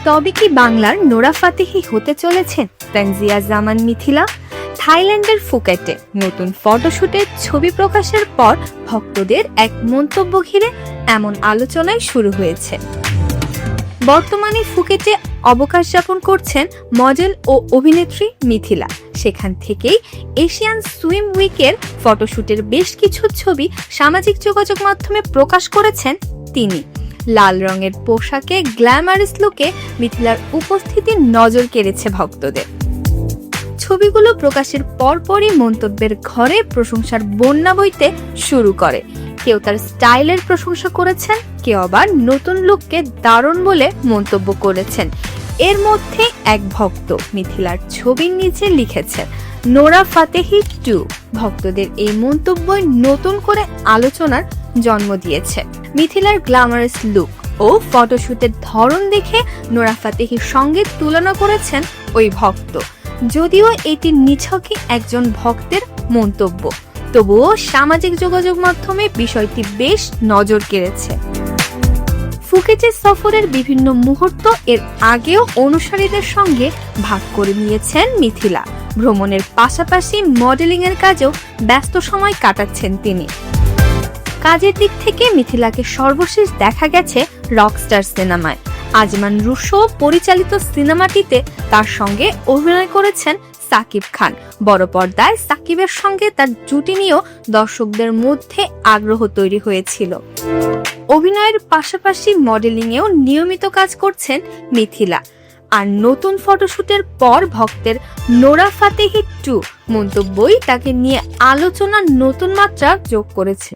তবে কি বাংলার নোরা ফাতেহি হতে চলেছেন তানজিয়া জামান মিথিলা? থাইল্যান্ডের ফুকেটে নতুন ফটোশুটের ছবি প্রকাশের পর ভক্তদের এক মন্তব্য ঘিরে এমন আলোচনায় শুরু হয়েছে। বর্তমানে ফুকেটে অবকাশ যাপন করছেন মডেল ও অভিনেত্রী মিথিলা। সেখান থেকেই এশিয়ান সুইম উইকের ফটোশুটের বেশ কিছু ছবি সামাজিক যোগাযোগ মাধ্যমে প্রকাশ করেছেন তিনি। লাল রঙের পোশাকে গ্ল্যামারাস লুকে মিথিলার উপস্থিতি নজর কেড়েছে ভক্তদের। ছবিগুলো প্রকাশের পরপরই মন্তব্যের ঘরে প্রশংসার বন্যা বইতে শুরু করে। কেউ তার স্টাইলের প্রশংসা করেছেন, কেউ আবার নতুন লুককে দারুণ বলে মন্তব্য করেছেন। এর মধ্যে এক ভক্ত মিথিলার ছবির নিচে লিখেছেন নোরা ফাতেহি 2। ভক্তদের এই মন্তব্যই নতুন করে আলোচনার জন্ম দিয়েছে। মিথিলার গ্ল্যামারাস লুক ও ফটোশুটের ধরন দেখে নোরা ফাতেহির সঙ্গে তুলনা করেছেন ওই ভক্ত। যদিও এটি নিছকই একজন ভক্তের মন্তব্য, তবুও সামাজিক যোগাযোগ মাধ্যমে বিষয়টি বেশ নজর কেড়েছে। ফুকেটের সফরের বিভিন্ন মুহূর্ত এর আগেও অনুসারীদের সঙ্গে ভাগ করে নিয়েছেন মিথিলা। ভ্রমণের পাশাপাশি মডেলিং এর কাজেও ব্যস্ত সময় কাটাচ্ছেন তিনি। কাজের দিক থেকে মিথিলাকে সর্বশেষ দেখা গেছে রকস্টার সিনেমায়। আজমান রুশো পরিচালিত সিনেমাটিতে তার সঙ্গে অভিনয় করেছেন সাকিব খান। বড় পর্দায় সাকিবের সঙ্গে তার জুটি নিয়েও দর্শকদের মধ্যে আগ্রহ তৈরি হয়েছিল। অভিনয়ের পাশাপাশি মডেলিংয়েও নিয়মিত কাজ করছেন মিথিলা। আর নতুন ফটোশুটের পর ভক্তের নোরা ফাতেহি 2 মন্তব্যই তাকে নিয়ে আলোচনার নতুন মাত্রা যোগ করেছে।